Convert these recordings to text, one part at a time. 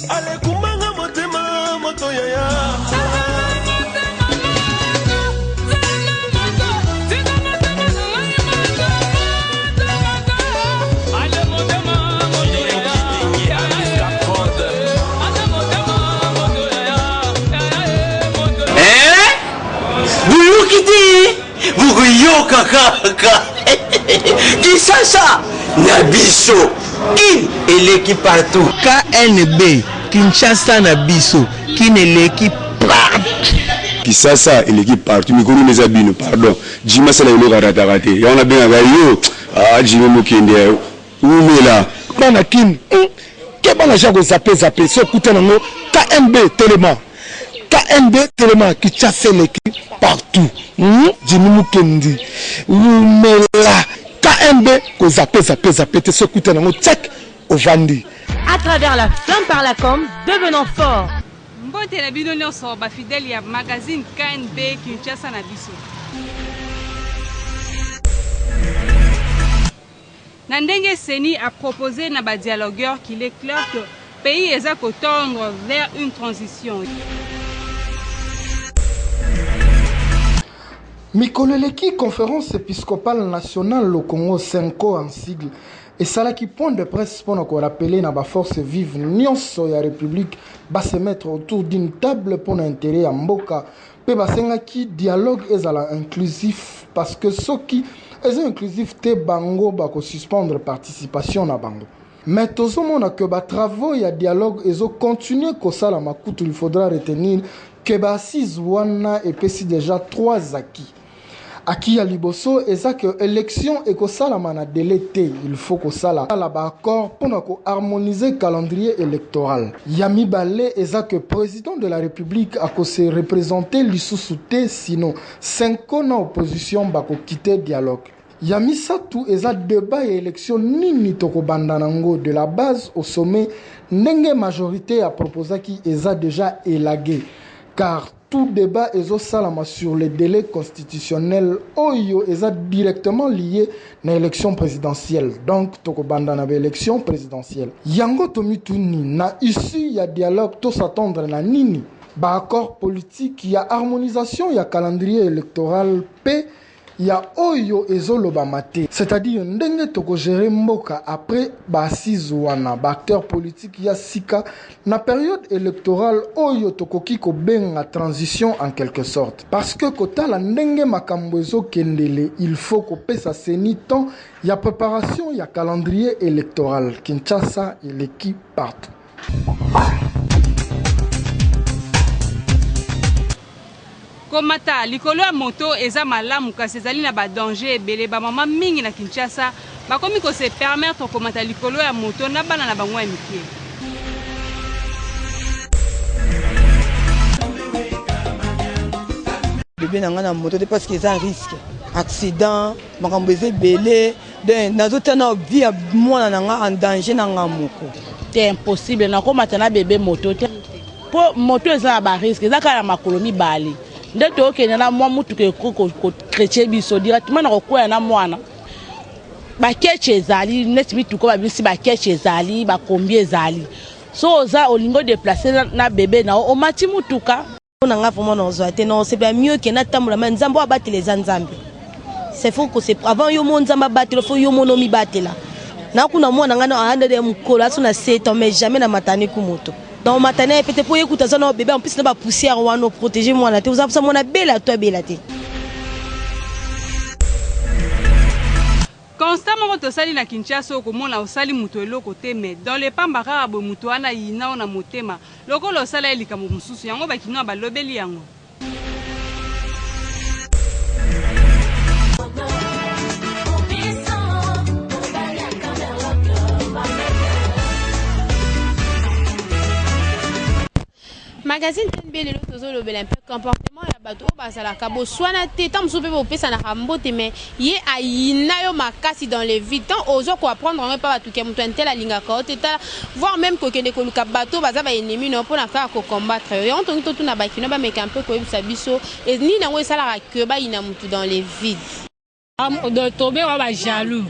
Ale kumanga motema moto yaya. Vuguyo kaka. Kinshasa Nabiso. Kin eleki partout. KNB Kinshasa Nabiso. Kin eleki partout. Kinshasa eleki partout. Mikuru nezabino pardon. Jima sala ilo karatarate. Ya on a bien yo. Ah Jima mukende. Umela. Bana kin. Kebana jago zappé so kuta nango KNB Téléma. KNB Téléma Kinshasa eleki partout. Jimi mukendi. Umela. KNB ko zappé te so kuta nango check au Vandi. À travers la flamme par la com, devenant fort. Mbote na bino nyonso ba fidèle ya magazine KNB Kinshasa na biso. Nandenge Seni a proposé na ba dialogueur qu'il est clair que pays est à tendre vers une transition. Mikoleleki conférence épiscopale nationale au Congo 5 en sigle. Et ça là qui point de presse pour nous rappeler na ba force vive nyonso ya république va se mettre autour d'une table pour intérêt à mboka pe basenga ki dialogue ezala inclusif parce que ceux qui est inclusif te bango ba ko suspendre participation na bango. Mais tout le monde que ba travaux ya dialogue ezo continuer ko sala makutu il faudra retenir que ba 6 wana et pesi déjà 3 acquis. Aki ya liboso eza que élection et ko sala mana délai il faut ko sala la ba accord pour ko harmoniser calendrier électoral. Yami balé eza que président de la République a ko se représenter lisusu te sinon 5 ans en opposition ba ko quitter dialogue. Yami Satou eza débat et élection nini toko bandanango de la base au sommet nenge majorité a proposé qui eza déjà élagué car tout débat est salama sur les délais constitutionnels oyo est directement lié à l'élection présidentielle. Donc, toko banda na élection présidentielle. Yango tomituni na issue ya dialogue to s'attendre na nini. Ba accord politique, ya harmonisation, ya calendrier électoral P. Il y a oyo ezoloba mate, c'est-à-dire ndenge toko gérer mboka après ba wana ba acteur politique ya sika na période électorale oyo toko kiko benga transition en quelque sorte parce que kota la ndenge makambo ezo kendele il faut ko pesa seni temps ya préparation ya calendrier électoral Kinshasa et l'équipe partout. Komata likolo ya moto eza malamu kasi ezali na ba danger ebele ba mama mingi na Kinshasa bakomi ko se permettre komata likolo ya moto na bana na bango ya mike. Bébé na ngana moto parce que ça risque accident makambo ebele de nazotana vie mwana na nga en danger na ngamoko. C'est impossible na komata na bébé moto te po moto eza ba risque eza kala makolomi bali. Ndeto okenya na mwa mutu ke ko chrétien biso directement na kokoya na mwana ba keche ezali net mitu ko ba bisi ba keche ezali ba kombi ezali so za olingo déplacer na bébé na o mati mutuka on nga vraiment na ozate non c'est bien mieux que na tamula mais nzambo abati les nzambe c'est faux que c'est avant yo mon nzamba batela faut yo mon omi batela na kuna mwana nga na anda de mukolo aso na 7 ans mais jamais na matani ku moto. Dans ma tane peut-être pour écouter ça non bébé en plus na ba poussière ou no protéger moi na te vous avez ça mon belle à toi belle te. Constamment to sali na Kinshasa ko mona osali muto eloko te mais dans les pambaka bo muto ana yina na motema lokolo sala elika mo mususu yango ba kino ba lobeli yango. Magazine TNB le tozo le bel un peu comportement ya bato bazala kabo swana te tam soupe bo pesa na kambote mais ye ayina yo makasi dans les vies tant ozo ko apprendre on pas bato ke muto entela linga ko teta voir même ko kende ko luka bato baza ba ennemi no pour na ka ko combattre yo on tongi to tuna ba kino ba meka un peu ko yebisa biso et ni na ngo sala ka ba ina mutu dans les vides de tomber on va jaloux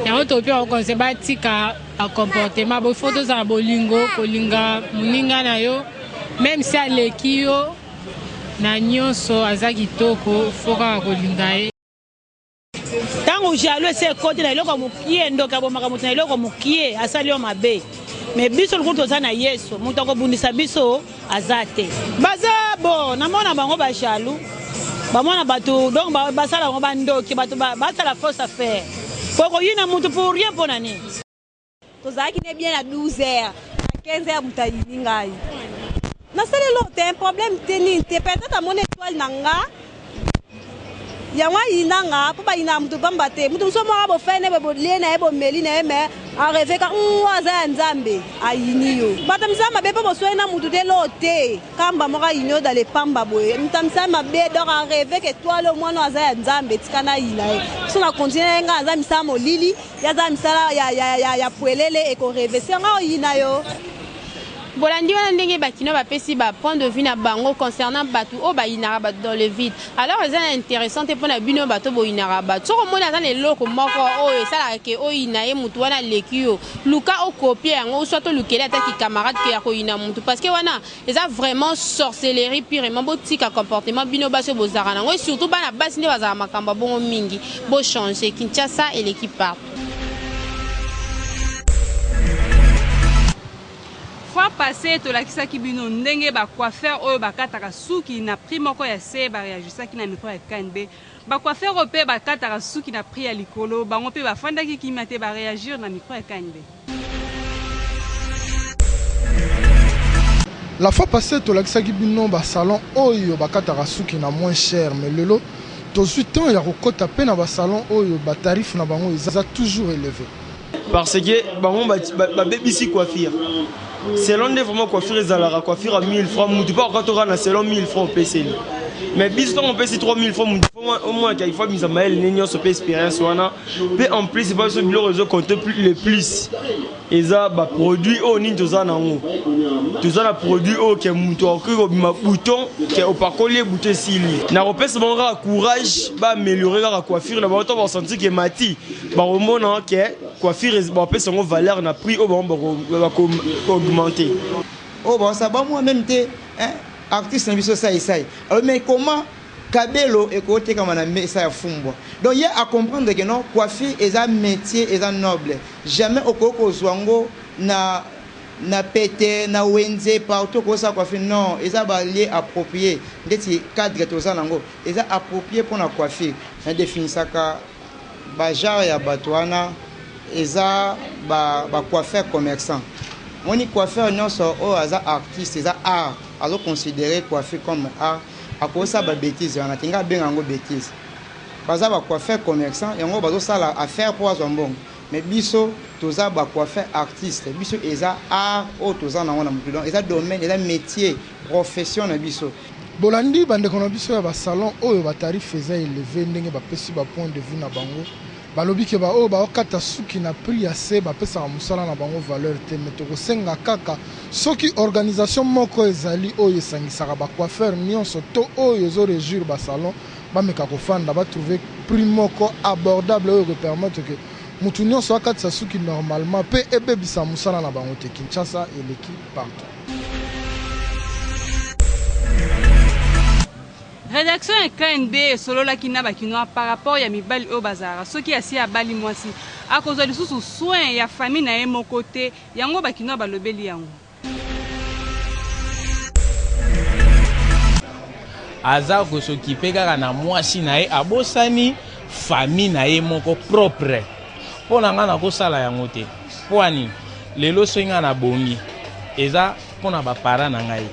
yango topi okonse batika comportement bo photo za bolingo kolinga muninga na yo même si aleki yo na nyonso aza kitoko foka kolinga ye tango jalo se kote na iloko mukie ndoka bomaka mutu na iloko mukie asali yo mabe mais biso lukutu oza na yesu mutu akobundisa biso aza te baza bo namona bango bajalo bamona bato donc basala bango bandoki bato basala fausse affaire poko yina mutu pour rien mpona nini tozalaki ne bien à 12 heures à 15 heures mutayini ngai nasalelo te problème te nini te peut-être amona étoile na nga yango ayina nga mpo bayina mutu pamba te mutu mosu moko bofene bolie na ye bomeli na ye me areveka aza ya nzambe ayini yo bato misala mabe mpo bosweli na mutu te lo te kamba moko ayini yo dale pamba boye mutu misala mabe donc areveka étoile omwana aza ya nzambe etika na yina ye so na continue ye nga aza misala molili ye aza misala ya pwelele ekorevesi yango oyina yo bolandi wana ndenge bakino bapesi ba point de vue na bango concernant bato o bayinaka bato dans le vide alors eza intéressant te mpona bino bato boyinaka bato soko moni aza na eloko moko oyo esalaka ke oyina ye mutu wana leki yo luka okopie yango soit olukeli ataki camarade ke ya koyina mutu parce que wana eza vraiment sorcellerie pirement botika comportement bino basi bozalaka nango et surtout bana basi nde bazala makambo bongo mingi bochange Kinshasa eleki partout. Fois passé tolakisaki bino ndenge ba coiffeur oyo bakataka suki na prix moko ya se ba réagisaki na micro ya KNB ba coiffeur ope bakataka suki na prix ya likolo bango pe bafandaki kimate ba réagir na micro ya KNB. La fois passée tolakisaki bino ba salon oyo bakataka suki na moins cher mais lelo tozwi temps ya kokota pe na ba salon oyo ba tarif na bango eza toujours élevé parce que bango ba bebisi coiffure selon des vraiment coiffure ezalaka coiffure à 1000 francs mutu pas quand on a selon 1000 francs PC mais bis on peut 3000 francs mutu au moins qu'il faut mise mael nenyo so pe expérience wana pe en plus c'est pas ce bilo réseau compte le plus eza ba produit au ni toza nango toza na produit au que mutu ko bima bouton que au pakolier bouton sili na repese bon courage ba améliorer la coiffure na ba to ba sentir que mati ba remona que coiffure ba pe son valeur na prix au bon augmenter oh bon ça va moi même te hein artiste na biso ça alors mais comment Kabelo et côté comme on a mis ça à fumbo donc il y a à comprendre que non coiffure est un métier est un noble jamais au koko zwango na pété na wenze partout ko ça coiffure non ils a lié approprié ndeti cadre to ça nango ils a approprié pour la coiffure na définir ça ka ba genre ya batwana ils a ba coiffeur commerçant on y coiffeur non so o aza artiste ils a art alors considérer coiffure comme art à cause ça ba bêtise on a tinga bengango bêtise baza ba coiffeur commerçant yango bazo sala affaire pour azombo mais biso toza ba coiffeur artiste biso eza art o toza na wana mutu donc eza domaine eza métier profession na biso bolandi bande kono biso ya ba salon oyo ba tarif eza élevé ndenge ba pesi ba point de vue na bango balobi ke ba oyo ba okata suki na prix ya se ba pesa musala na bango valeur te metoko senga kaka soki organisation moko ezali oyo esangisaka ba coiffeur nyonso to oyo zo régir ba salon ba meka ko fanda ba trouver prix moko abordable oyo permettre que mutu nyonso akatisa suki normalement pe ebebisa musala na bango te Kinshasa eleki partout. Rédaction ya KNB solo la kina bakinoa par rapport ya mibali o bazara soki asi abali mwasi akozwa lisusu soin ya famille na ye moko te yango bakinoa balobeli yango aza kosokipe kaka na mwasi na ye abosani famille na ye moko propre mpo na nga nakosala yango te mpo ani lelo soki nga na bongi eza mpo na bapara na ngai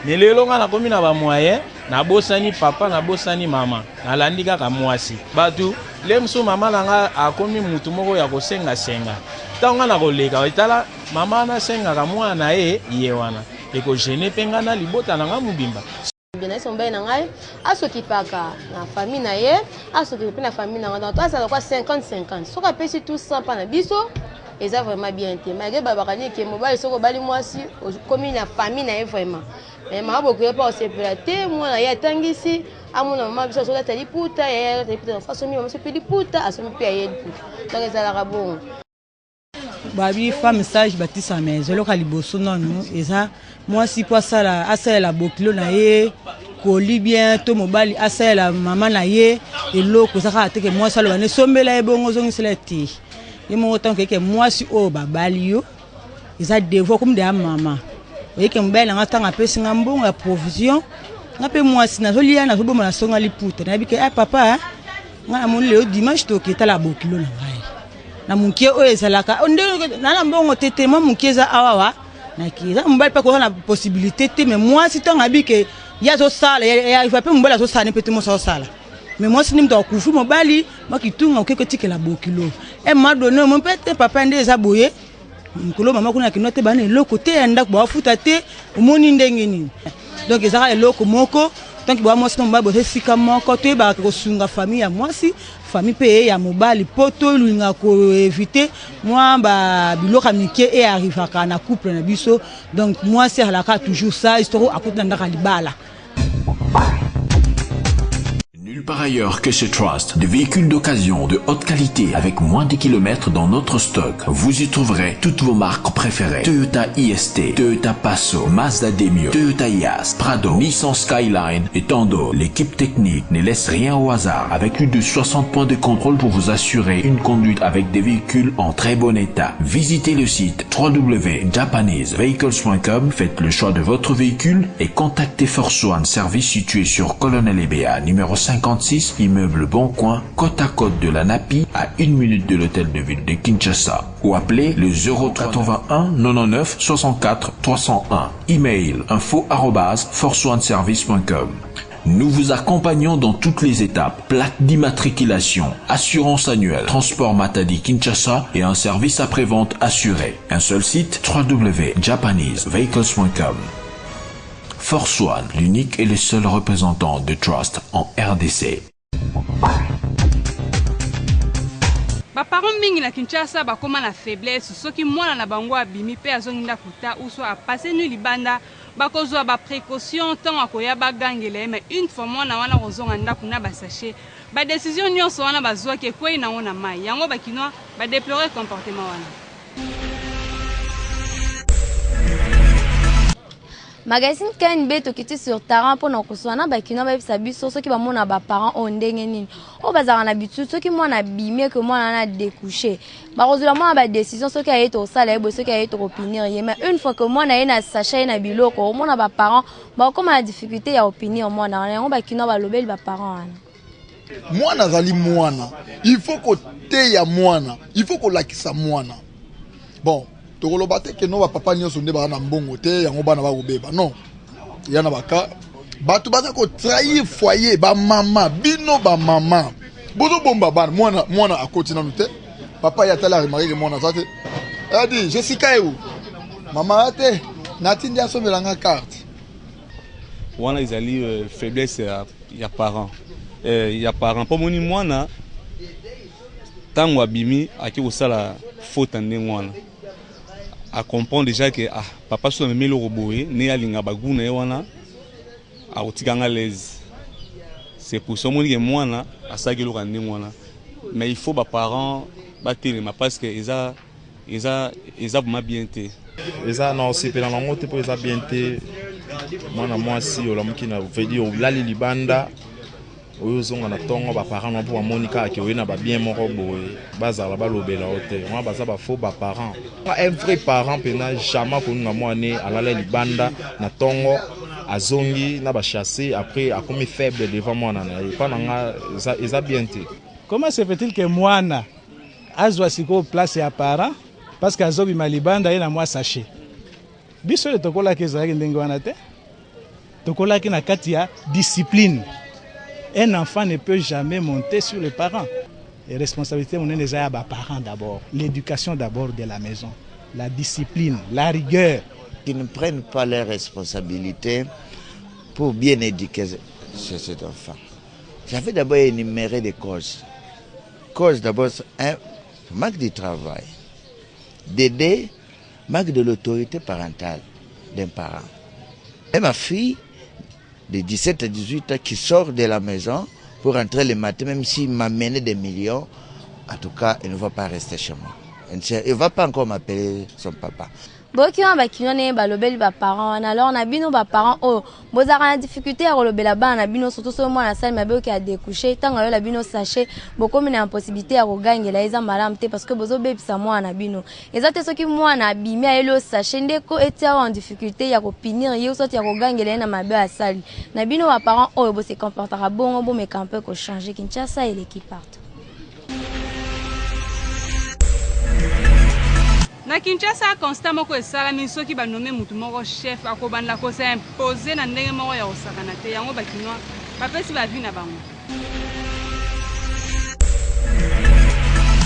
me lelo nga nakomi na bamoyen nabosani papa nabosani mama nalandi kaka mwasi bato le mosu mama na nga akomi mutu moko ya kosenga-senga ntango nga na koleka etala mama nasengaka mwana na ye ye wana ekogene mpe nga na libota na nga mobimba Bien mobali na ngai asokipaka na famille na ye asokipa mpe na famille na ngai donc azala kwa 50-50 soki apesi tout 100 mpa na biso eza vraiment bien te malgré babakani ke mobali soki obali mwasi okomi na famille na ye vraiment mais mabokoye mpa osepela te mwana ye atangisi amona mama biso sola tali puta ya tali puta façon mi mama se peli puta asomi pe ya puta donc ça la bon babi femme sage batisa maison loka liboso non eza moi si pour ça la asa la bokilo na ye koli bien to mobali asa la mama na ye eloko saka teke moi ça lo ne sombela e bongo zongi seleti et mon temps que moi si o babali yo eza devoir comme de maman et que mbela ngata ngapesi ngambonga provision ngape moi si na zolia na zobo na songa liputa na bike papa ngana mon le dimanche to keta la bokilo na ngai na munkie o ezalaka onde na mbongo tete mo munkie za awawa na kiza mbali pa ko na possibilité te mais moi si tanga bike ya zo sala ya va pe mbala zo sala ne peut mo so sala mais moi si nimto kufu mobali makitunga okeke tikela bokilo e ma donné mon pete papa nde za boye nkolo mama kuna kinote bana eloko te anda ko bafuta te omoni ndenge nini donc ezaka eloko moko donc bo moi si no mbabo sika moko te ba ko sunga famille ya mwasi famille pe ya mobali poto luinga ko éviter moi ba biloka mike e arrivaka na couple na biso donc moi c'est alaka toujours ça histoire akota ndaka libala. Nulle part ailleurs que chez Trust, des véhicules d'occasion de haute qualité avec moins de kilomètres dans notre stock. Vous y trouverez toutes vos marques préférées. Toyota IST, Toyota Passo, Mazda Demio, Toyota Yaris, Prado, Nissan Skyline et tant d'autres. L'équipe technique ne laisse rien au hasard avec plus de 60 points de contrôle pour vous assurer une conduite avec des véhicules en très bon état. Visitez le site www.japanesevehicles.com, faites le choix de votre véhicule et contactez Force One Service situé sur Colonel Ebea, numéro 56, immeuble Boncoin, côte à côte de la Napi, à 1 minute de l'hôtel de ville de Kinshasa. Ou appelez le 0381 99 64 301. Email info@forceoneservice.com. Nous vous accompagnons dans toutes les étapes. Plaque d'immatriculation, assurance annuelle, transport Matadi Kinshasa et un service après-vente assuré. Un seul site, www.japanesevehicles.com. Force One, l'unique et le seul représentant de Trust en RDC. baparents mingi na Kinshasa bakoma na faiblesse soki mwana na bango abimi pe azongi ndakuta ou soit apase nu libanda bakozwa ba précaution tant akoya bagangele mais une fois mwana wana kozonga ndaku na basachet ba décision nyonso wana bazwa ke kwei na ona mai yango bakinwa ba déplorer comportement wana. Magazine KNB tokiti sur terrain pour nos koswana bakina ba biso soki ba mona ba parents on ndenge nini o bazaka na bitu soki mwana bimie que mwana na découcher ba kozula mwana ba décision soki ayeto sala ebo soki ayeto opinion ye mais une fois que mwana ye na sachet na biloko mwana ba parents ba comme la difficulté ya opinion mwana yango bakina ba lobeli ba parents wana mwana zali mwana il faut ko teya mwana il faut ko lakisa mwana bon tokoloba te ke no ba papa nyonso nde ba na mbongo te yango bana ba kobeba non yana baka bato baza ko trahir foyer ba mama bino ba mama bozo bomba bana mwana akoti nanu te papa ya tala remarque mwana za te adi Jessica eu mama ate natindi asomela nga carte wana izali faiblesse ya parents ya parents po moni mwana tango abimi aki kosala faute ndenge wana à comprendre déjà que papa soit même le roboé né à linga baguna wana a otikanga l'aise c'est pour ça que moi na à ça que le rendre moi mais il faut ba parents battre parce que ils a vraiment bien té eza na osepela na ngote po eza bien té mwana mwasi olamuki na veut dire olali libanda oyo zonga na tongo ba parents na po monika ke oyena ba bien moko boye bazala balobela hotel moi baza ba faux ba parents un vrai parent pena jamais ko nga mwana alala libanda na tongo azongi na ba chasser après a comme faible devant mwana na pas nga eza bien té. Comment se fait-il que mwana azwa siko place ya parent parce que azobi malibanda ye na mwa sachet biso le tokola ke zaki ndenge wana te tokola ke na kati ya discipline. Un enfant ne peut jamais monter sur les parents. Les responsabilités, on est les parents d'abord. L'éducation d'abord de la maison. La discipline, la rigueur. Ils ne prennent pas leurs responsabilités pour bien éduquer cet enfant. J'avais d'abord énuméré des causes. Cause d'abord, un manque de travail. D'aider, manque de l'autorité parentale d'un parent. Et ma fille, de 17 à 18 ans qui sort de la maison pour rentrer le matin, même s'il m'a mené des millions, en tout cas, il ne va pas rester chez moi. Il ne va pas encore m'appeler son papa. Boki on ba kinone ba lobeli ba parents alors na bino ba parents oh bozaka na difficulté ya lobela ba na bino surtout so mwana sali mabe ki a découcher tanga yo la bino sachet boko mina impossibilité ya kogangela eza malamu te parce que bozo bebisa mwana bino eza te soki mwana abimi ayelo sachet ndeko etia en difficulté ya kopinir yo so ya kogangela na mabe asali na bino ba parents oh bo se comportera bongo bo me camper ko changer Kinshasa et l'équipe partout. Na Kinshasa constat moko esalami soki banome mutu moko chef akobanda ko se imposer na ndenge moko ya osakana te yango bakinwa bapesi bavi na bango.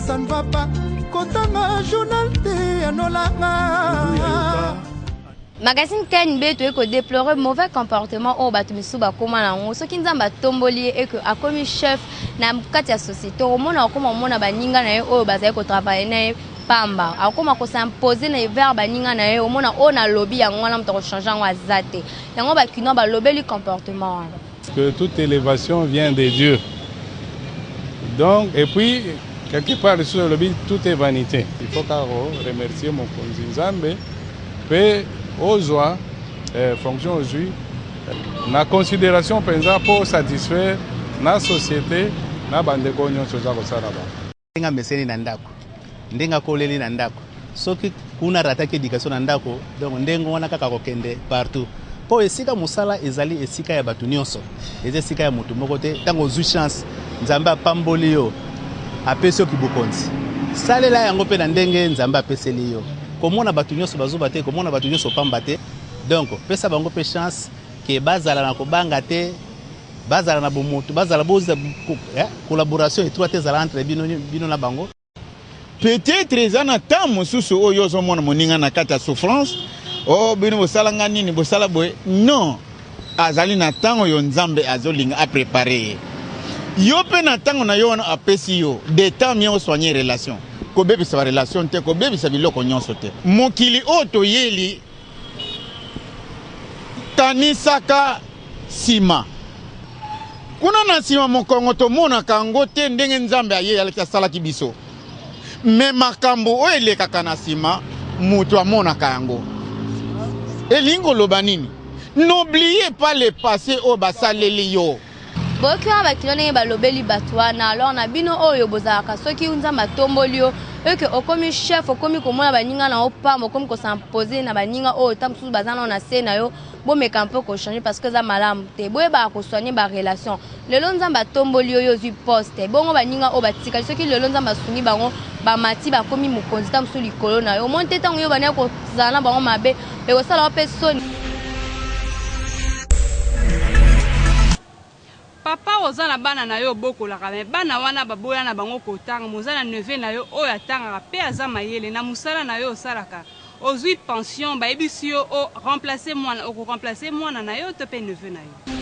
Ça ne va pas kotanga journal te anolanga. Magazine KNB to eko déplorer mauvais comportement au batu misuba koma na ngo soki nzamba tomboli et que akomi chef na kati ya société o mona okoma mona baninga na ye o bazai ko travailler na pamba akoma ko s'imposer na verbe baninga na ye o mona o na lobby ya ngwana mto ko changer ngo azate yango ba kino ba lobeli comportement que toute élévation vient de Dieu. Donc et puis quelque part sur le lobby tout est vanité. Il faut remercier mon Nzambe pe ozwa fonction aujourd'hui na considération penza pour satisfaire na société na bandeko nyonso za kosala ba ndenga meseni na ndako ndenga koleli na ndako soki kuna rataki éducation na ndako donc ndengo wana kaka kokende partout po esika musala ezali esika ya batu nyonso eza esika ya mutu moko te tango ozwi chance nzambe apamboli yo apesi yo kibukonzi salela yango mpe na ndenge nzambe apeseli yo komona batu nyonso bazuba te komona batu nyonso pamba te donc pesa bango pe chance ke bazala na kobanga te bazala na bomoto bazala boza collaboration étroite ezala entre bino na bango peut-être ezana temps mosusu oyo ozomona moninga na kati ya souffrance oh bino bosalanga nini bosala boye non azali na temps oyo nzambe azolinga apréparer yo pe na temps na yo wana apesi yo de temps mien osoigner relation kobebisa ba relation te kobebisa biloko nyonso te mokili oyo toyeli kanisaka nsima kuna na nsima mokongo tomonaka yango te ndenge nzambe aye aleki asalaki biso me makambo oyo elekaka na nsima moto amonaka yango elingi oloba nini n'oubliez pas le passé oyo basaleli yo boki wa bakilone balobeli batwana alors na bino oyo bozalaka soki nzamba tomboli yo eke okomi chef okomi komona baninga na opamba okomi kosimposer na baninga oyo tamususu bazana na se na yo bomeka mpe kochanger parce que za malamu te boyeba kosoigner ba relation lelo nzamba tomboli yo yozwi poste bongo baninga oyo batikali soki lelo nzamba asungi bango bamati bakomi mokonzi tamususu likolo na yo omoni te ntango yo banaye kozala na bango mabe ekosala yo mpe soni. Papa oza na bana na yo bokolaka me bana wana baboya na bango kotanga moza na neve na yo oyo atangaka pe aza mayele na musala na yo osalaka ozwi pension bayebisi yo o remplacer mwana okoremplacer mwana na yo to pe neve na yo.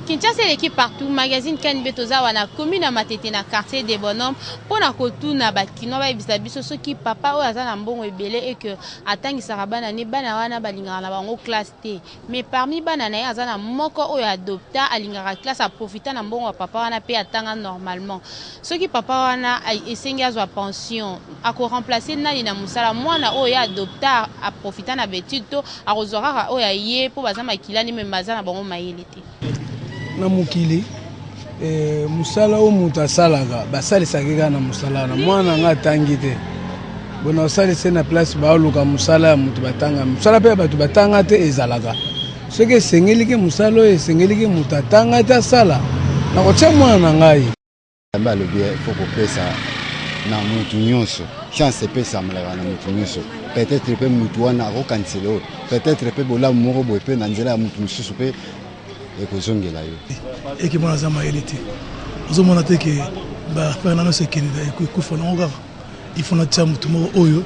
Kinshasa l'équipe partout magazine KNB toza wana commune Matete na quartier des bonhommes pona kotuna bakino ba ebisa biso soki papa oyo aza na mbongo ebele et que atangisaka bana ne bana wana balingaka na bango classe T mais parmi bana na ye aza na moko oyo adopta alingaka classe a profiter na mbongo ya papa wana pe atanga normalement soki papa wana esengi azwa pension ako remplacer nani na musala mwana oyo adopta a profiter na betude to akozwaka oyo ye po baza makilani me baza na bango mayele te na mokili musala o mutu asalaka basalisaka kaka na musala na mwana nga atangi te bona osalise na place baoluka musala ya mutu batanga musala mpe ya bato batanga te ezalaka soki esengeliki musala oyo esengeliki mutu atanga te asala na kotia mwana na ngai ambe alobi fo kopesa na mutu nyonso chance epesamelaka na mutu nyonso peut-être mpe mutu wana akokanisela oyo peut-être mpe bolamu moko boye mpe na nzela ya mutu mosusu mpe ekozongela yo ekimona aza mayele te ozomona te ke bafere nano sekendela ekufa nango kaka ifo natia motu moko oyo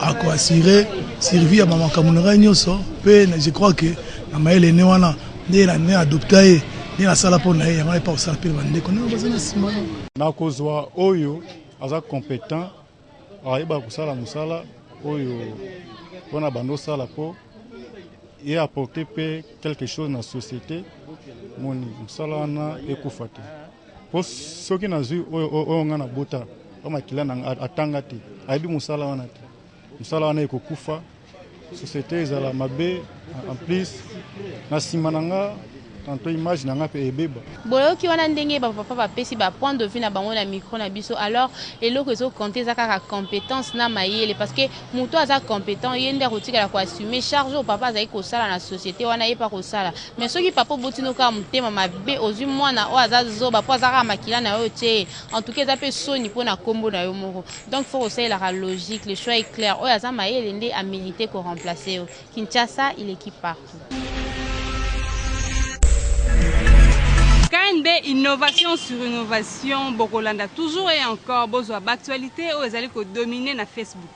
akoassure survie ya bamakambo na ngai nyonso mpe je crois ke na mayele ne wana nde adopta ye nde nasala mpo na ye yango epa kosala mpe bandeko ndenge baza na nsima nakozwa oyo aza compétent ayeba kosala mosala oyo mpona bando osala po et apporter quelque chose dans la société moni mosala wana ekufa te po soki nazwi oyo nga na bota omakila atanga te ayebi mosala wana te mosala wana ekokufa société ezala mabe en plus na nsima na nga tanto image na nga mpe ebeba boyoki wana ndenge bapapa bapesi bapoint de vue na bango na micro na biso alors eloko ezokonte eza kaka compétence na mayele parce que moto aza compétent ye nde akotikala koassume charge oyo papa azali kosala na société wana ye pa kosala mais soki papa obotino kaka motema mabe ozwi mwana oyo aza zoba po aza kaka makila na yo te en tout cas eza mpe soni mpo na nkombo na yo moko donc faut kosalelaka logique le choix est clair oyo aza mayele nde amérité koremplace yo. Kinshasa il équipe partout. KNB innovation sur innovation Bokolanda toujours et encore besoin d'actualité aux allez que dominer na Facebook.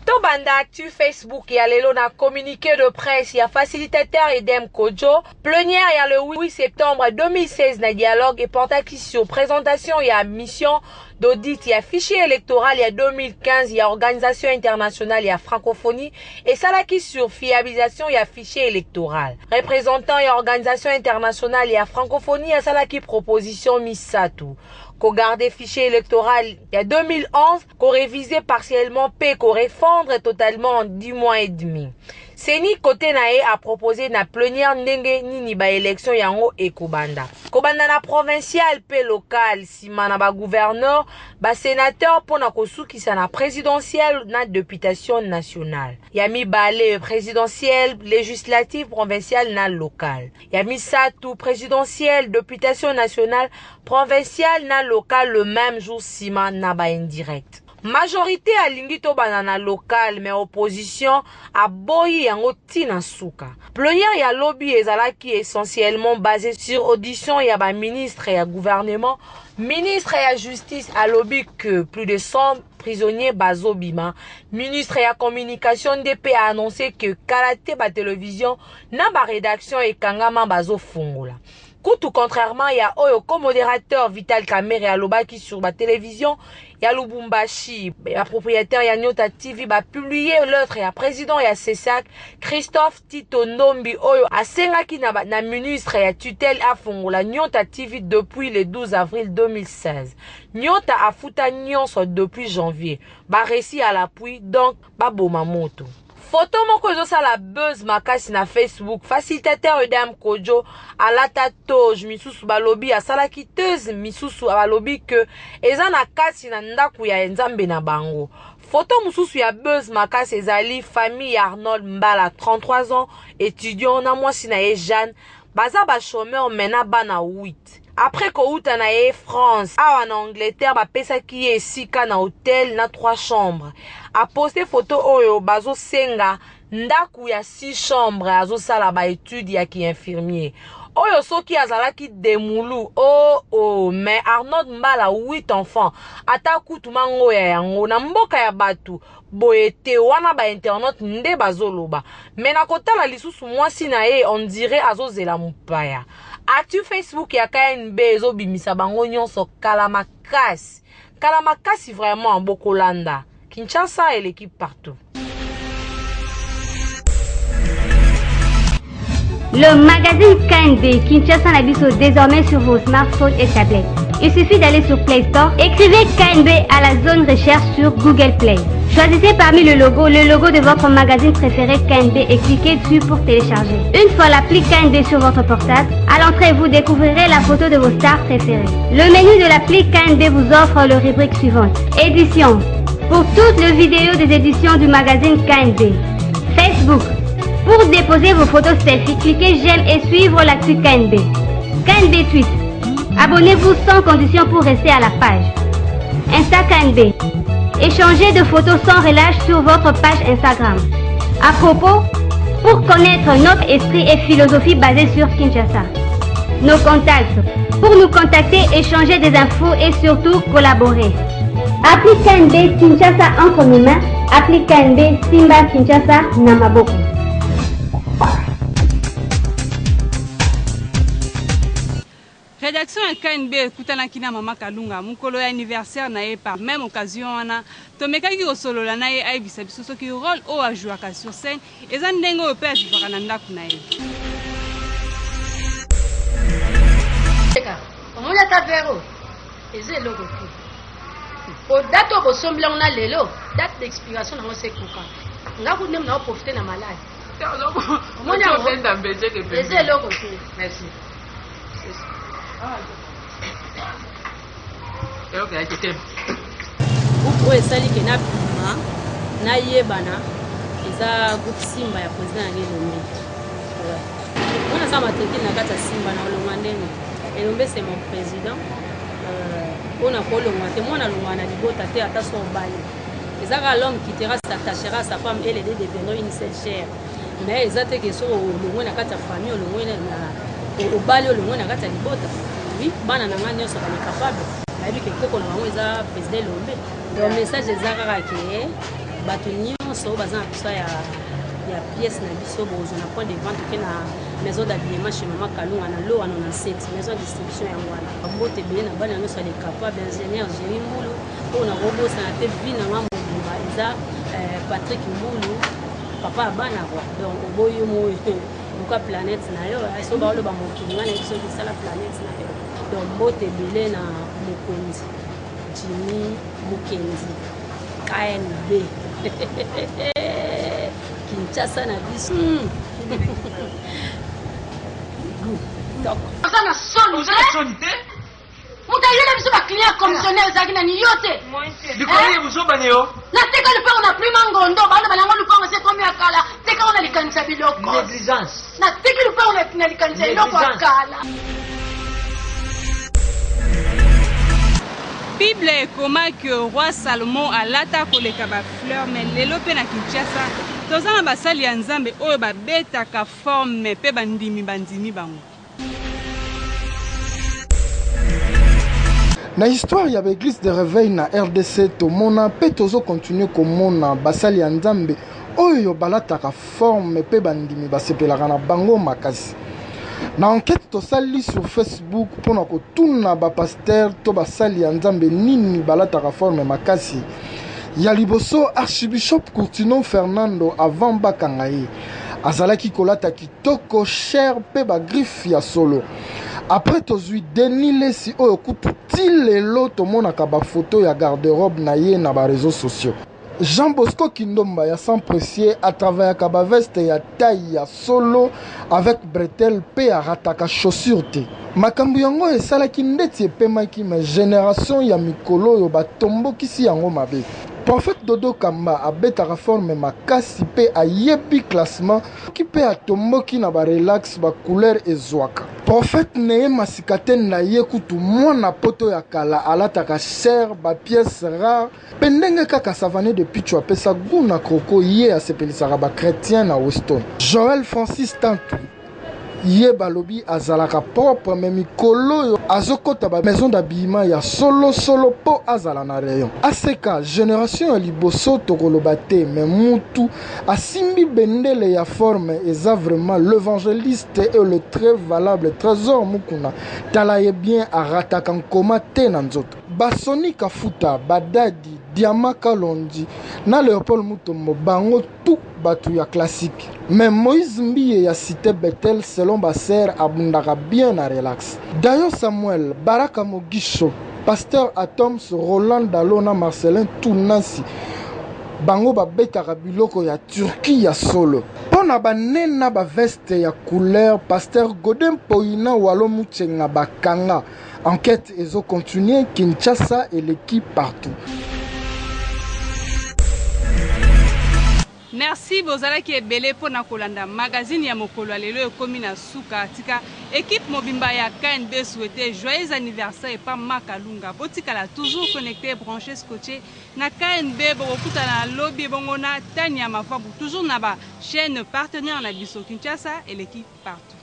Tobanda actu Facebook ya lelo na communiqué de presse ya facilitateur Edem Kojo plénière ya le 8 septembre 2016 na dialogue et portaki sur présentation ya mission d'audit ya fichier électoral ya 2015 ya organisation internationale ya francophonie et salaki sur fiabilisation ya fichier électoral représentant ya organisation internationale ya francophonie ya salaki proposition misatu ko garder fichier électoral il y a 2011, qu'on révisait partiellement puis qu'on refondre totalement en 10 mois et demi. Seni côté nae a proposé na plénière ndenge nini ba élection yango et Kobanda. Kobanda na provincial pe local sima na ba gouverneur, ba sénateur pour na kosukisa na présidentiel na députation nationale. Yami balé présidentiel, législatif, provincial na local. Yami satu présidentiel, députation nationale, provincial na local le même jour sima na ba indirect. Majorité à lingito banana local mais opposition à boyi yango tina suka. Plénière ya lobby ezalaki essentiellement basé sur audition ya ba ministre ya gouvernement, ministre ya justice à lobby que plus de 100 prisonniers bazobima, ministre ya communication DP a annoncé que karaté ba télévision na ba rédaction et kangama bazo fungola. Koutou contrairement ya oyo co-modérateur Vital Kamerhe alobaki sur la télévision ya Lubumbashi ya propriétaire ya Nyota TV ba publié l'autre ya président ya CESAC Christophe Tito Ndombi oyo asengaki na ministre ya tutelle afongola Nyota TV depuis le 12 avril 2016. Nyota afuta nyonso depuis janvier. Ba récit à l'appui donc ba boma moto. Photo moko ezosala buzz makasi na Facebook. Facilitateur Edem Kojo alata toge misusu balobi asalaki teuse misusu balobi que eza na kasi na ndaku ya nzambe na bango. Photo mususu ya buzz makasi ezali famille Arnold Mbala 33 ans étudiant na mwasi na ye Jeanne baza ba chômeur mena bana 8. Après kouta na ye France, awa na Angleterre ba pesa ki ye sika na hôtel na 3 chambres. A posté photo oyo bazo senga ndaku ya 6 chambres azo sala ba étude ya ki infirmier. Oyo soki azalaki demulu mais Arnold Mbala 8 enfants ata kutuma ngo ya yango na mboka ya batu boete wana ba internet nde bazoloba mais na kotala lisusu mwasi na ye on dirait azozela mupaya. Actu Facebook ya KNB ezobimisa bango nyonso kala makasi vraiment Bokolanda. Kinshasa et l'équipe partout. Le magazine KNB Kinshasa Nabiso désormais sur vos smartphones et tablettes. Il suffit d'aller sur Play Store, écrivez KNB à la zone recherche sur Google Play. Choisissez parmi le logo de votre magazine préféré KNB et cliquez dessus pour télécharger. Une fois l'appli KNB sur votre portable, à l'entrée vous découvrirez la photo de vos stars préférées. Le menu de l'appli KNB vous offre le rubrique suivante. Éditions. Pour toutes les vidéos des éditions du magazine KNB. Facebook. Pour déposer vos photos selfie, cliquez j'aime et suivre l'actu KNB. KNB Tweet. Abonnez-vous sans condition pour rester à la page. Insta KNB. Échangez de photos sans relâche sur votre page Instagram. À propos, pour connaître notre esprit et philosophie basée sur Kinshasa. Nos contacts. Pour nous contacter, échanger des infos et surtout collaborer. Appli KNB Kinshasa entre nos mains. Appli KNB Simba Kinshasa Namaboko. rédaction ya KNB ekutanaki na Mama Kalunga mukolo ya anniversaire na ye par même occasion wana tomekaki kosolola na ye ayebisa biso soki rôle oyo ajouaka sur scène eza ndenge oyo mpe avivaka na ndako na ye. Omona ta vero eza eloko te po date oyo bosombilango na lelo date d'expiration nango sekuka nga kundi mna oprofite na maladi omoni yango eza eloko te. Merci. Groupe oyo esaliki na bima nayebana eza groupe Simba ya président ya Elombe. Mwana sa matrikile na kati ya Simba na olongwa ndenge Elombe c'est mon président. On a kolongwa te mwana longwa na libota te ata so bali. Ezaka l'homme qui s'attachera à sa femme et les deux deviendront une seule chair. Mais ezate ke so olongwa na kati ya famille olongwa na obali olongwa na kati ya libota. Oui, bana na ngani nyonso bali capable. Nayebi ke koko na bango eza président Elombe. Donc message ezaka ke bato nyonso baza na biso ya pièce na biso bozo na point de vente ke na maison d'habillement chez Mama Kalunga na lo wana na 7 maison de distribution ya ngwana. Mbote bele na bana nyonso bali capable ingénieur Jérémy Mbulu pour na robo sa na te vie na mambo ba eza Patrick Mbulu papa bana kwa. Donc oboyo moyo buka planète na yo so ba lo ba mokili ngana biso bisala planète na yo. Donc mbote bele na mokonzi Jimmy Mukenzi KNB Kinshasa na biso sana sonite mutayele biso ba client commissionnaire ezaki na niyote bikoye buzoba neyo na teka lupango na prima ngondo bana balango lupango se komi akala teka ona likanisa biloko négligence na teka lupango na likanisa biloko akala. Bible ekomaki roi Salomon alata koleka ba fleur mais lelo pe na Kinshasa toza na basali ya Nzambe oyo babetaka forme pe bandimi bango. Na histoire ya l'église de réveil na RDC tomona pe tozo continuer komona basali ya Nzambe oyo balataka forme pe bandimi basepelaka na bango makasi. Na enquête tosali sur Facebook pour na kotuna ba pasteur to basali ya Nzambe nini balataka forme makasi. Ya liboso archibishop Courtinon Fernando avant bakanga ye azalaki kolata kitoko cher pe ba griffe ya solo. Après tozui Denis Lesi oyo kutu tilelo tomonaka ba photo ya garde-robe na ye na ba réseaux sociaux. Jean Bosco Kindomba ya sans précier à travers kaba veste ya taille ya solo avec bretelle pe ya rataka chaussure te. Makambu yango esalaki ndeti epemaki ma génération ya mikolo yo batombokisi yango mabe. Prophète Dodo Kamba abetaka forme makasi pe ayebi classement ki pe atomboki na ba relax ba couleur ezwaka. Prophète Neye Masikate na ye kutu mwana poto ya kala alataka cher ba pièces rares pendenge kaka savane de pichwa pesa guna kroko ye asepelisaka ba chrétien na Weston. Joël Francis Tantou ye balobi azalaka propre mais mikolo yo azokota ba maison d'habillement ya solo po azala na rayon. Aseka génération ya liboso tokoloba te mais mutu asimbi bendele ya forme eza vraiment l'évangéliste et le très valable trésor mukuna tala ye bien arataka nkoma te na nzoto. Basoni Kafuta, Badadi, Diama Kalondi, na Léopold Mutombo, bango tout batu ya classique. Mais Moïse Mbiye ya cité Bethel selon Basser abundaka bien na relax. Dayo Samuel, Baraka Mogisho, Pasteur Atoms, Roland Dalona, Marcelin Tounasi. Bango babetaka biloko ya Turquie ya solo. Pona banena ba veste ya couleur, Pasteur Godin Poina walo muchenga bakanga. Enquête ezo continue Kinshasa et l'équipe partout. Merci bozalaki ebele pona kolanda magazine ya mokolo lelo ekomi na suka tika équipe mobimba ya KNB souhaité joyeux anniversaire et pas Makalunga botikala toujours connecté branché scotché na KNB bokuta na lobby bongo na Tania Mafabu toujours na ba chaîne partenaire na biso Kinshasa et l'équipe partout.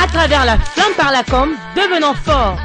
À travers la flamme par la com, devenons forts.